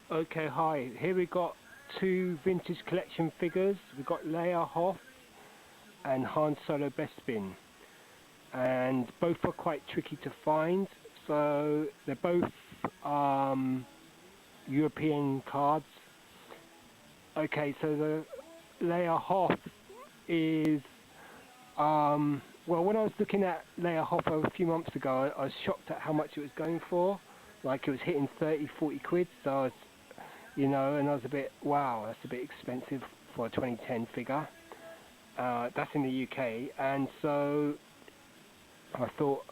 Okay, hi. Here we got two vintage collection figures. We've got Leia Hoth and Han Solo Bespin, and both are quite tricky to find. So they're both European cards. Okay, so the Leia Hoth is well, when I was looking at Leia Hoth a few months ago, I was shocked at how much it was going for. Like it was hitting 30, 40 quid. So I was, and I was a bit, wow, that's a bit expensive for a 2010 figure. That's in the UK, and so I thought,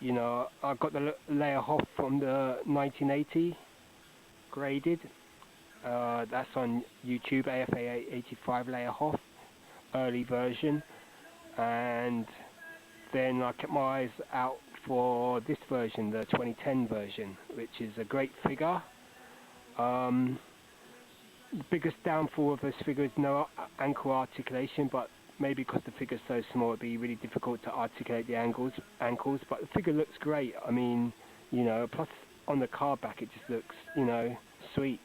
I got the Leia Hoth from the 1980 graded. That's on YouTube, AFA 85 Leia Hoth, early version, and then I kept my eyes out for this version, the 2010 version, which is a great figure. The biggest downfall of this figure is no ankle articulation, but maybe because the figure's so small it'd be really difficult to articulate the ankles, but the figure looks great. I mean, plus on the card back it just looks, sweet.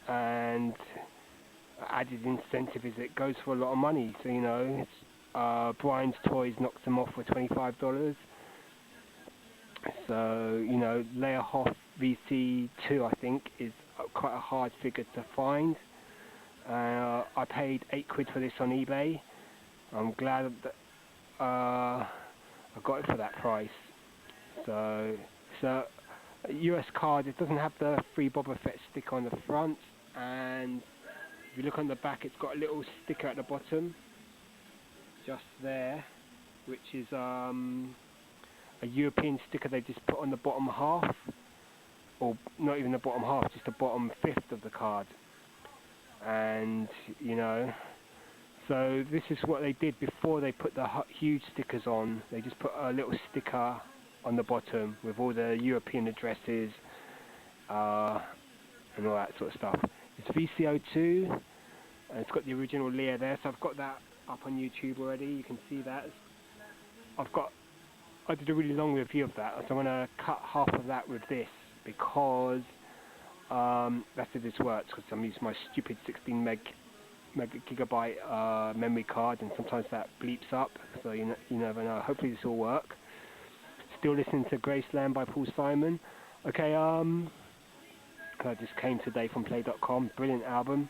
And added incentive is it goes for a lot of money, so it's, Brian's Toys knocks them off for $25. So, Leia Hoth VC2 I think is quite a hard figure to find. I paid 8 quid for this on eBay. I'm glad that I got it for that price. So it's a US card. It doesn't have the free Boba Fett sticker on the front, and if you look on the back it's got a little sticker at the bottom just there, which is a European sticker they just put on the bottom half, or not even the bottom half, just the bottom fifth of the card. And so this is what they did before they put the huge stickers on. They just put a little sticker on the bottom with all the European addresses and all that sort of stuff. It's VC02, and it's got the original Leia there, so I've got that up on YouTube already. You can see that. I did a really long review of that, so I'm going to cut half of that with this, because that's if this works, because I'm using my stupid 16 gigabyte memory card, and sometimes that bleeps up, so you never know. Hopefully this will work. Still listening to Graceland by Paul Simon. Okay, I just came today from play.com, brilliant album.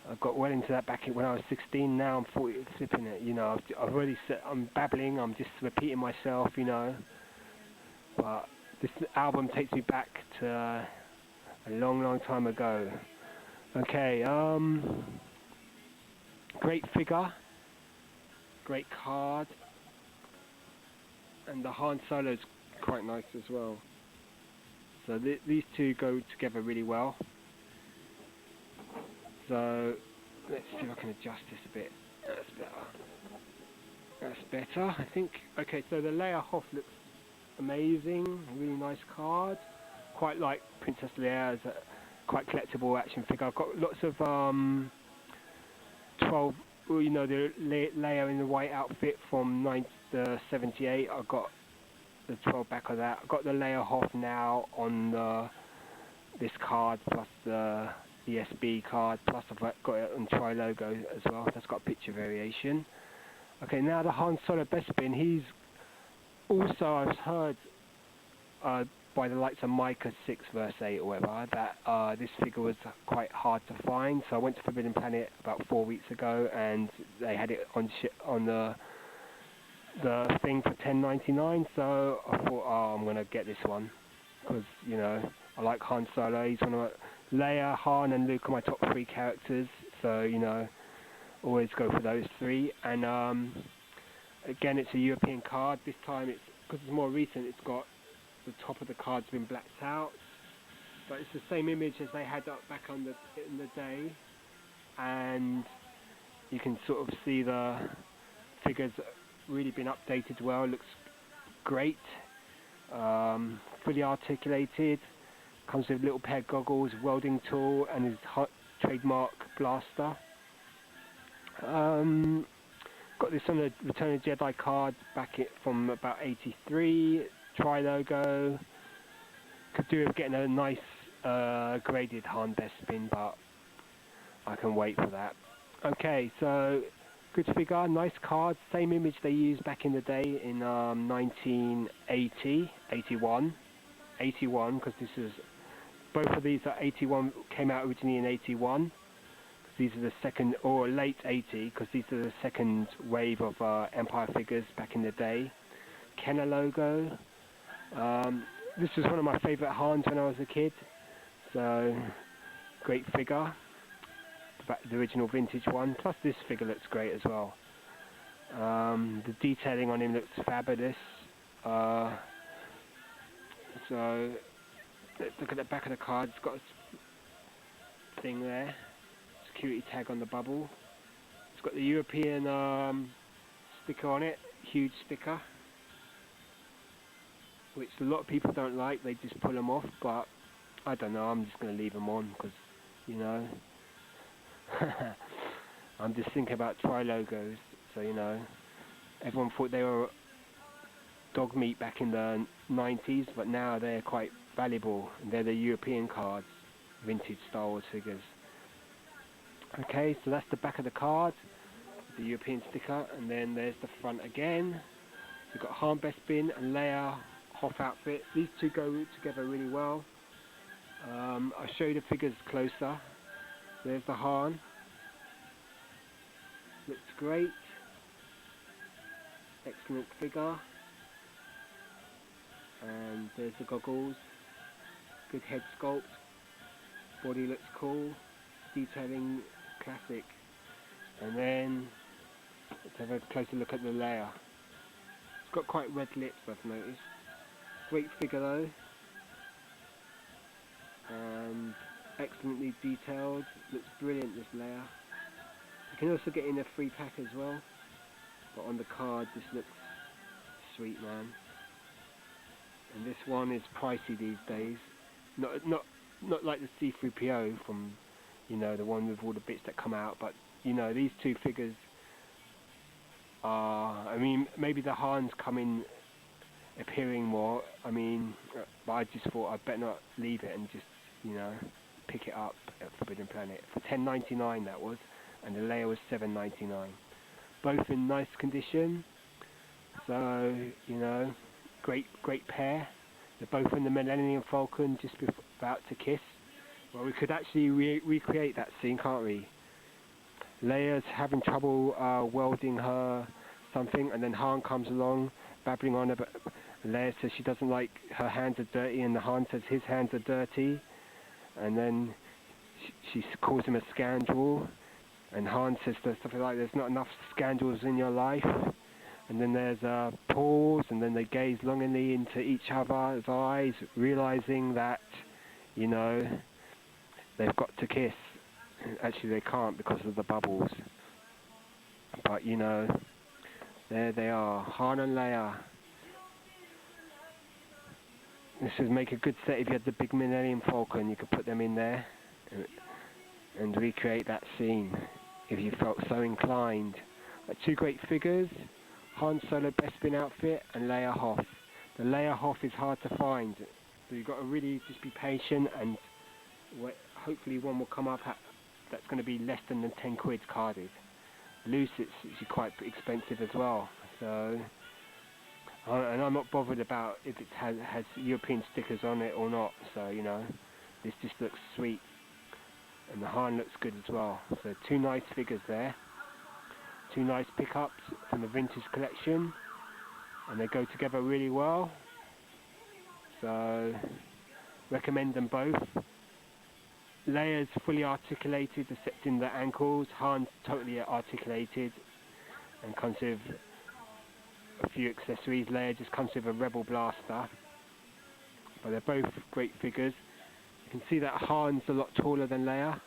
I got well into that back when I was 16. Now I'm 40, flipping it. I've already said, I'm babbling. I'm just repeating myself. But this album takes me back to a long, long time ago. Okay. Great figure, great card, and the Han Solo's quite nice as well. So these two go together really well. So let's see if I can adjust this a bit. That's better. That's better, I think. Okay, so the Leia Hoth looks amazing. Really nice card. Quite like Princess Leia, as a quite collectible action figure. I've got lots of 12. The Leia in the white outfit from 1978. I've got the 12 back of that. I've got the Leia Hoth now on this card, plus the ESB card, plus I've got it on Tri-Logo as well. That's got a picture variation. Okay, now the Han Solo Bespin. He's also, I've heard by the likes of Micah 6 verse 8 or whatever, that this figure was quite hard to find. So I went to Forbidden Planet about 4 weeks ago, and they had it on the thing for $10.99. So I thought, I'm gonna get this one, because I like Han Solo. He's one of my Leia, Han, and Luke are my top 3 characters. So always go for those 3. And again, it's a European card. This time, it's because it's more recent. It's got the top of the card's been blacked out, but it's the same image as they had up back in the day, and you can sort of see the figures really been updated well. It looks great, fully articulated. Comes with a little pair of goggles, welding tool, and his trademark blaster. Got this on the Return of the Jedi card back from about '83. Tri-Logo. Could do with getting a nice graded Han Bespin, but I can wait for that. Okay, so good figure, nice card, same image they used back in the day in 1980, 81, because this is, both of these are 81, came out originally in 81. These are the second, or late 80, because these are the second wave of Empire figures back in the day. Kenner logo. This was one of my favourite Hans when I was a kid. So, great figure. The original vintage one. Plus this figure looks great as well. The detailing on him looks fabulous. So, let's look at the back of the card. It's got a thing there. Security tag on the bubble. It's got the European sticker on it. Huge sticker. Which a lot of people don't like. They just pull them off. But, I don't know. I'm just going to leave them on. Because, you know... I'm just thinking about tri-logos, so you know, everyone thought they were dog meat back in the 90s, but now they're quite valuable, and they're the European cards, vintage Star Wars figures. Okay, so that's the back of the card, the European sticker, and then there's the front again. We've got Han Bespin and Leia Hoth outfit. These two go together really well. I'll show you the figures closer. There's the Han. Looks great. Excellent figure. And there's the goggles. Good head sculpt. Body looks cool. Detailing classic. And then let's have a closer look at the Leia. It's got quite red lips, I've noticed. Great figure though. And excellently detailed. Looks brilliant, this Leia. You can also get in a free pack as well, but on the card this looks sweet, man. And this one is pricey these days. Not like the C3PO from, you know, the one with all the bits that come out, but you know, these two figures are, I mean, maybe the Han's come in appearing more, I mean, but I just thought I'd better not leave it and just, you know, pick it up at Forbidden Planet for $10.99 that was, and the Leia was $7.99. Both in nice condition, so you know, great pair. They're both in the Millennium Falcon, just about to kiss. Well, we could actually recreate that scene, can't we? Leia's having trouble welding her something, and then Han comes along, babbling on about. Leia says she doesn't like her hands are dirty, and the Han says his hands are dirty. And then she calls him a scoundrel, and Han says something like, "There's not enough scoundrels in your life." And then there's a pause, and then they gaze longingly into each other's eyes, realizing that, you know, they've got to kiss. Actually, they can't because of the bubbles. But you know, there they are, Han and Leia. This would make a good set if you had the big Millennium Falcon. You could put them in there and recreate that scene if you felt so inclined. Two great figures, Han Solo Bespin outfit and Leia Hoth. The Leia Hoth is hard to find, so you've got to really just be patient, and hopefully one will come up that's going to be less than the 10 quid carded. Loose it's quite expensive as well, so... and I'm not bothered about if it has European stickers on it or not, so you know, this just looks sweet, and the Han looks good as well. So two nice figures there, two nice pickups from the vintage collection, and they go together really well, so recommend them both. Leia's fully articulated except in the ankles. Han's totally articulated and comes with a few accessories. Leia just comes with a Rebel blaster, but they're both great figures. You can see that Han's a lot taller than Leia,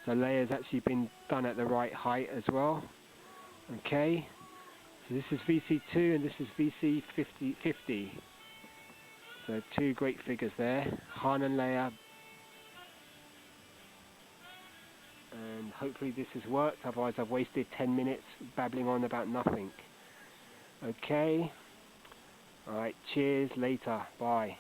so Leia's actually been done at the right height as well. Okay, so this is VC2 and this is VC50. So two great figures there, Han and Leia, and hopefully this has worked, otherwise I've wasted 10 minutes babbling on about nothing. Okay, alright, cheers, later, bye.